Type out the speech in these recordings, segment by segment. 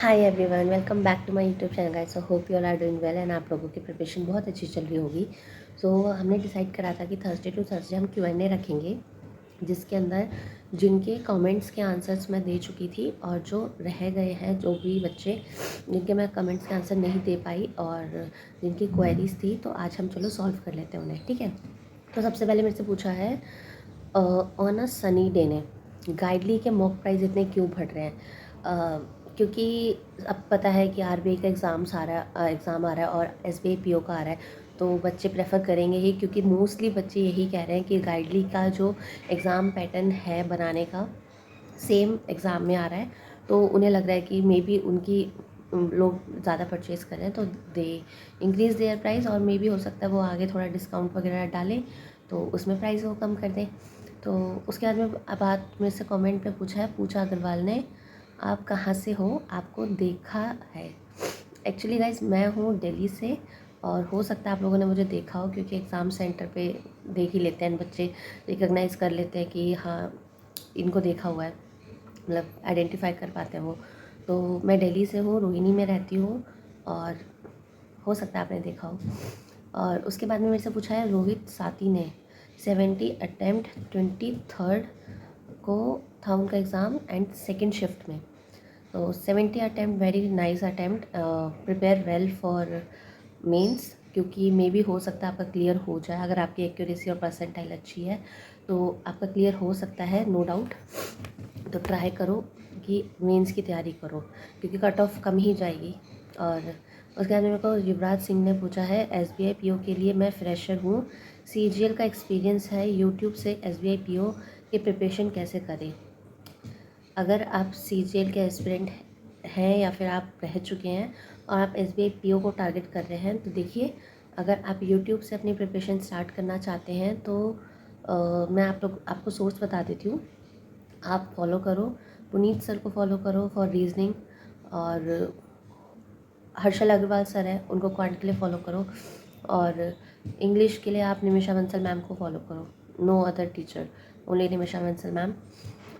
Hi everyone, welcome back to my YouTube channel guys. So hope you all are doing well and आप लोगों की preparation बहुत अच्छी चल रही होगी। हमने डिसाइड करा था कि थर्सडे टू थर्सडे हम Q&A रखेंगे, जिसके अंदर जिनके कमेंट्स के आंसर्स मैं दे चुकी थी और जो रह गए हैं, जो भी बच्चे जिनके मैं कमेंट्स के आंसर नहीं दे पाई और जिनकी क्वेरीज थी, तो आज हम चलो सॉल्व कर लेते हैं उन्हें। ठीक है, तो सबसे पहले मेरे से पूछा है ऑन अ सनी डे ने गाइडली के मॉक प्राइस इतने क्यों बढ़ रहे हैं। क्योंकि अब पता है कि आरबीआई का एग्ज़ाम आ रहा है और एसबीआई पीओ का आ रहा है, तो बच्चे प्रेफर करेंगे ही, क्योंकि मोस्टली बच्चे यही कह रहे हैं कि गाइडली का जो एग्ज़ाम पैटर्न है बनाने का सेम एग्ज़ाम में आ रहा है, तो उन्हें लग रहा है कि मे बी उनकी लोग ज़्यादा परचेज़ कर रहे हैं, तो दे इंक्रीज़ देयर प्राइस, और मे बी हो सकता है वो आगे थोड़ा डिस्काउंट वगैरह डालें तो उसमें प्राइस वो कम कर दें। तो उसके बाद में बात मेरे से कमेंट पे पूछा अग्रवाल ने, आप कहाँ से हो, आपको देखा है। एक्चुअली गाइज मैं हूँ दिल्ली से, और हो सकता है आप लोगों ने मुझे देखा हो, क्योंकि एग्ज़ाम सेंटर पे देख ही लेते हैं बच्चे, रिकग्नाइज़ कर लेते हैं कि हाँ इनको देखा हुआ है, मतलब आइडेंटिफाई कर पाते हैं वो। तो मैं दिल्ली से हूँ, रोहिणी में रहती हूँ, और हो सकता है आपने देखा हो। और उसके बाद में मेरे से पूछा है रोहित साथी ने 70 अटैम्प्ट 23rd को था उनका एग्ज़ाम एंड सेकेंड शिफ्ट में। तो 70 attempt, very nice attempt, prepare well for mains, क्योंकि मे बी हो सकता है आपका क्लियर हो जाए। अगर आपकी एक्यूरेसी और परसेंटाइल अच्छी है तो आपका क्लियर हो सकता है, नो डाउट। तो ट्राई करो कि मेंस की तैयारी करो, क्योंकि कट ऑफ कम ही जाएगी। और उसके बाद मेरे को युवराज सिंह ने पूछा है एसबीआई पीओ के लिए मैं फ्रेशर हूँ, सीजीएल का एक्सपीरियंस है, यूट्यूब से एसबीआई पीओ की प्रिपरेशन कैसे करें। अगर आप सीजीएल के एस्पिरेंट हैं या फिर आप रह चुके हैं और आप एसबीआई पीओ को टारगेट कर रहे हैं, तो देखिए, अगर आप यूट्यूब से अपनी प्रिपरेशन स्टार्ट करना चाहते हैं तो मैं आपको सोर्स बता देती हूँ। आप फॉलो करो, पुनीत सर को फॉलो करो फॉर रीजनिंग, और हर्षल अग्रवाल सर है उनको क्वांट के लिए फॉलो करो, और इंग्लिश के लिए आप निमिषा बंसल मैम को फॉलो करो। No other teacher, only Nimisha Bansal ma'am.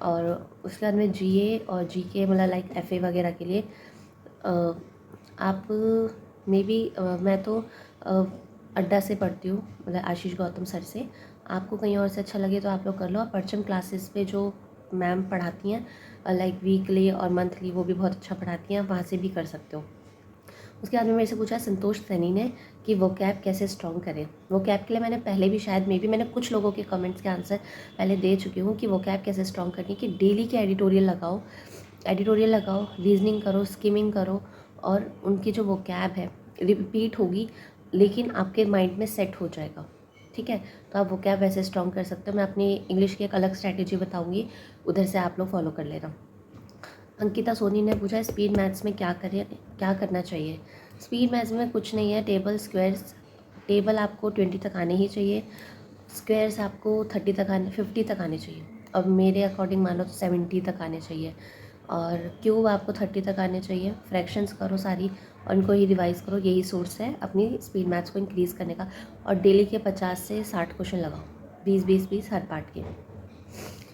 और उसके बाद में जीए और जीके, मतलब लाइक एफए वगैरह के लिए आप मे बी, मैं तो अड्डा से पढ़ती हूँ, मतलब आशीष गौतम सर से। आपको कहीं और से अच्छा लगे तो आप लोग कर लो। परचम क्लासेस पे जो मैम पढ़ाती हैं लाइक वीकली और मंथली, वो भी बहुत अच्छा पढ़ाती हैं, वहाँ से भी कर सकते हो। उसके बाद में मेरे से पूछा संतोष सैनी ने कि वो कैब कैसे स्ट्रॉन्ग करें। वो कैब के लिए मैंने पहले भी शायद मे बी मैंने कुछ लोगों के कमेंट्स के आंसर पहले दे चुकी हूँ कि वो कैब कैसे स्ट्रॉन्ग करनी, कि डेली के एडिटोरियल लगाओ, रीजनिंग करो, स्किमिंग करो, और उनकी जो वो कैब है रिपीट होगी, लेकिन आपके माइंड में सेट हो जाएगा। ठीक है, तो आप वो कैब वैसे स्ट्रॉन्ग कर सकते हो। मैं अपनी इंग्लिश की एक अलग स्ट्रैटेजी बताऊँगी, उधर से आप लोग फॉलो कर लेना। अंकिता सोनी ने पूछा स्पीड मैथ्स में क्या करना चाहिए। स्पीड मैथ्स में कुछ नहीं है, टेबल स्क्वायर्स, टेबल आपको 20 तक आने ही चाहिए, स्क्वायर्स आपको 50 तक आने चाहिए, अब मेरे अकॉर्डिंग मानो तो 70 तक आने चाहिए, और क्यूब आपको 30 तक आने चाहिए। फ्रैक्शंस करो सारी और इनको ही रिवाइज़ करो, यही सोर्स है अपनी स्पीड मैथ्स को इंक्रीज़ करने का। और डेली के 50 से 60 क्वेश्चन लगाओ, 20 हर पार्ट के।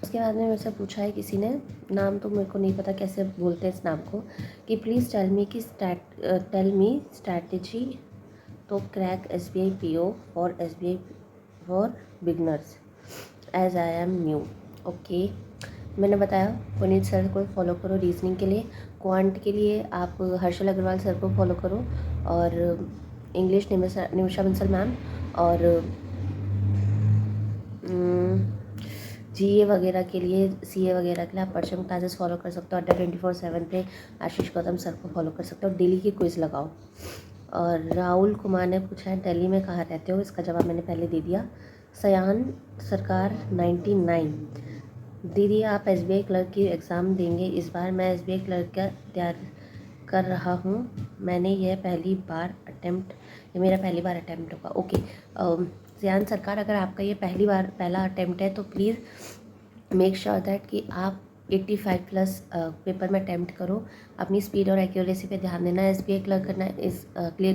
उसके बाद में मेरे से पूछा है किसी ने, नाम तो मेरे को नहीं पता कैसे बोलते हैं इस नाम को, कि please tell me strategy to crack SBI PO for beginners as I am new. Okay, मैंने बताया पुनीत सर को फॉलो करो रीजनिंग के लिए, क्वांट के लिए आप हर्षल अग्रवाल सर को फॉलो करो, और इंग्लिश निमिषा बंसल मैम, और जीए वगैरह के लिए, सीए वगैरह के लिए आप परचम क्लासेस फॉलो कर सकते हो। अड्डा 24/7 पे आशीष गौतम सर को फॉलो कर सकते हो, डेली की क्विज़ लगाओ। और राहुल कुमार ने पूछा है दिल्ली में कहाँ रहते हो, इसका जवाब मैंने पहले दे दिया। सयान सरकार 99, दीदी आप एसबीआई क्लर्क की एग्ज़ाम देंगे इस बार। मैं एसबीआई क्लर्क का तैयार कर रहा हूँ, मैंने यह मेरा पहली बार अटैम्प्ट होगा। ओके सयान सरकार, अगर आपका ये पहला अटैम्प्ट है तो प्लीज़ मेक श्योर दैट कि आप 85 प्लस पेपर में अटैम्प्ट करो। अपनी स्पीड और एक्यूरेसी पे ध्यान देना। एसबीआई क्लियर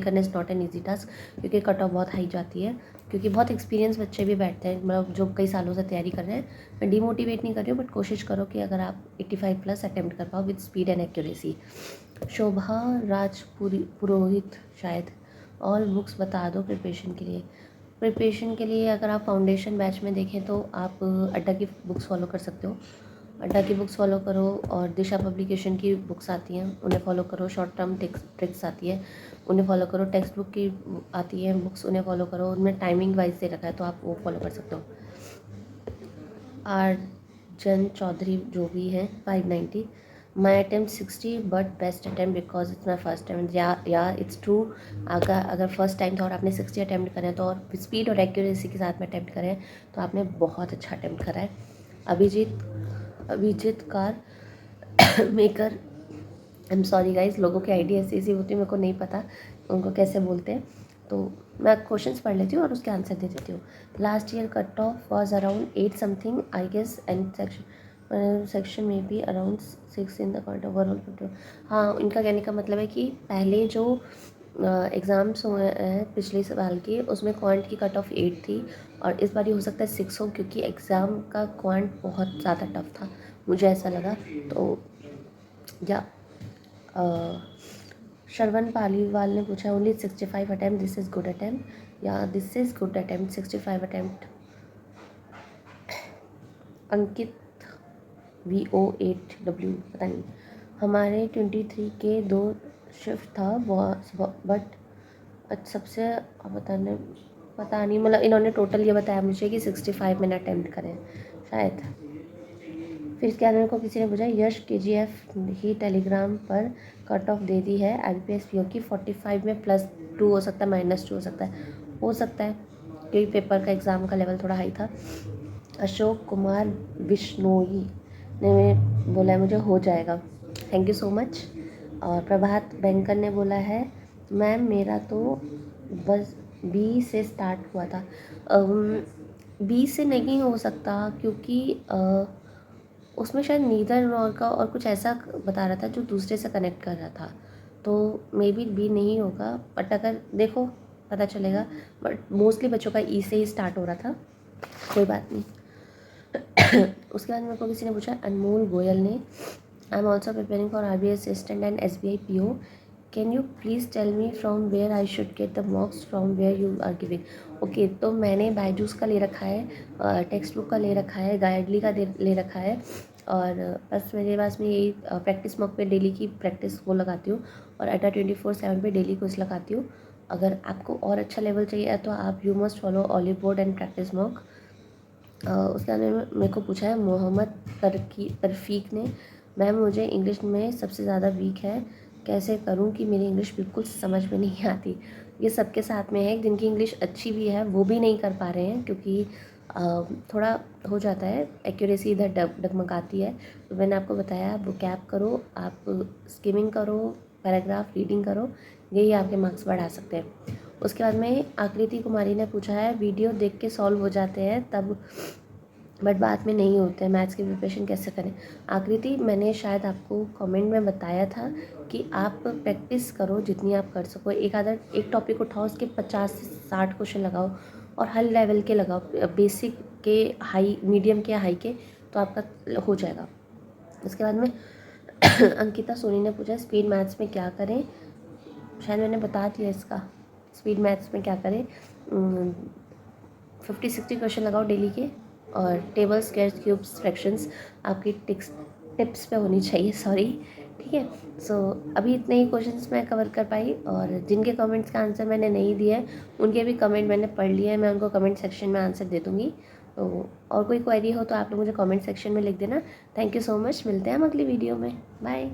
करना is not an easy task, क्योंकि कट ऑफ बहुत हाई जाती है, क्योंकि बहुत एक्सपीरियंस बच्चे भी बैठते हैं, मतलब जो कई सालों से तैयारी कर रहे हैं। मैं डिमोटिवेट नहीं कर रही हूँ, बट कोशिश करो कि अगर आप 85 प्लस अटैम्प्ट कर पाओ विद स्पीड एंड एक्यूरेसी। शोभा पुरोहित शायद। ऑल बुक्स बता दो प्रिपरेशन के लिए। प्रिपरेशन के लिए अगर आप फाउंडेशन बैच में देखें तो आप अड्डा की बुक्स फॉलो कर सकते हो। अड्डा की बुक्स फॉलो करो, और दिशा पब्लिकेशन की बुक्स आती हैं उन्हें फॉलो करो। शॉर्ट टर्म ट्रिक्स आती है उन्हें फॉलो करो। टेक्स्ट बुक की आती है बुक्स, उन्हें फॉलो करो। उनमें टाइमिंग वाइज दे रखा है तो आप वो फॉलो कर सकते हो। आर्जन चौधरी जो भी है 590। My attempt 60 but best attempt because it's my first time. Yeah it's true. अगर फर्स्ट टाइम था और आपने 60 अटैम्प्ट करें तो, और स्पीड और एक्यूरेसी के साथ में अटैम्प्ट करें तो आपने बहुत अच्छा अटैम्प्ट करा है। Abhijeet Karmakar. I am sorry guys, लोगों की आईडी ऐसी ऐसी होती है, मेरे को नहीं पता उनको कैसे बोलते हैं। तो मैं क्वेश्चंस पढ़ लेती हूँ और उसके आंसर दे देती हूँ। Last year cut off was around 8 something I guess, and section में B around 6 in the cut overall. हाँ, इनका कहने का मतलब है कि पहले जो एग्ज़ाम्स हुए हैं पिछले साल के, उसमें क्वांट की कट ऑफ 8 थी, और इस बार हो सकता है 6 हो, क्योंकि एग्ज़ाम का क्वांट बहुत ज़्यादा टफ था, मुझे ऐसा लगा। तो या श्रवण पालीवाल ने पूछा only 65 attempt, this is good attempt. Yeah this is good attempt 65 attempt. Ankit VO8W पता नहीं। हमारे 23 के 2 शिफ्ट था बट सबसे पता नहीं, मतलब इन्होंने टोटल ये बताया मुझे कि 65 मैंने अटैम्प्ट करें शायद। फिर इसके बाद मेरे को किसी ने पूछा यश KGF ही टेलीग्राम पर कट ऑफ दे दी है IBPS PO की 45 में +2 हो सकता है, -2 हो सकता है क्योंकि पेपर का एग्ज़ाम का लेवल थोड़ा हाई था। अशोक कुमार बिश्नोई ने बोला है मुझे हो जाएगा, थैंक यू सो मच। और प्रभात बैंकर ने बोला है मैम मेरा तो बस B से स्टार्ट हुआ था। B से नहीं हो सकता क्योंकि उसमें शायद नीदर नॉर का और कुछ ऐसा बता रहा था जो दूसरे से कनेक्ट कर रहा था, तो मे बी B नहीं होगा, बट अगर देखो पता चलेगा। बट मोस्टली बच्चों का E से ही स्टार्ट हो रहा था, कोई बात नहीं। उसके बाद मेरे को किसी ने पूछा अनमोल गोयल ने, I am also preparing for RBI assistant and SBI PO, can you please tell me from where I should get the marks from where you are giving. Okay, तो मैंने बायजूस का ले रखा है, टेक्स्ट बुक का ले रखा है, गाइडली का ले रखा है, और बस मेरे पास में यही प्रैक्टिस मॉक पे डेली की प्रैक्टिस वो लगाती हूँ, और अड्डा 24/7 पे डेली क्विज लगाती हूँ। अगर आपको और अच्छा लेवल चाहिए तो आप you must follow olive board and practice mock. उसके बाद मेरे को पूछा है मोहम्मद तरफीक ने, मैम मुझे इंग्लिश में सबसे ज़्यादा वीक है, कैसे करूं कि मेरी इंग्लिश बिल्कुल समझ में नहीं आती। ये सबके साथ में है, जिनकी इंग्लिश अच्छी भी है वो भी नहीं कर पा रहे हैं, क्योंकि थोड़ा हो जाता है, एक्यूरेसी इधर डगमगाती है। तो मैंने आपको बताया आप वोकैब करो, आप स्किमिंग करो, पैराग्राफ रीडिंग करो, यही आपके मार्क्स बढ़ा सकते हैं। उसके बाद में आकृति कुमारी ने पूछा है वीडियो देख के सॉल्व हो जाते हैं तब, बट बाद में नहीं होते हैं, मैथ्स की प्रिपरेशन कैसे करें। आकृति, मैंने शायद आपको कमेंट में बताया था कि आप प्रैक्टिस करो जितनी आप कर सको, एक टॉपिक उठाओ, उसके 50 से 60 क्वेश्चन लगाओ, और हर लेवल के लगाओ, बेसिक के हाई, मीडियम के हाई के, तो आपका हो जाएगा। उसके बाद में अंकिता सोनी ने पूछा स्पीड मैथ्स में क्या करें, शायद मैंने बता दिया इसका। स्पीड मैथ्स में क्या करें, 50-60 क्वेश्चन लगाओ डेली के, और टेबल स्क्वायर्स क्यूब्स फ्रैक्शंस आपकी टिप्स पे होनी चाहिए, सॉरी, ठीक है। सो अभी इतने ही क्वेश्चंस मैं कवर कर पाई, और जिनके कमेंट्स का आंसर मैंने नहीं दिया है उनके भी कमेंट मैंने पढ़ लिया है, मैं उनको कमेंट सेक्शन में आंसर दे दूँगी। तो और कोई क्वेरी हो तो आप लोग मुझे कमेंट सेक्शन में लिख देना। थैंक यू सो मच, मिलते हैं हम अगली वीडियो में, बाय।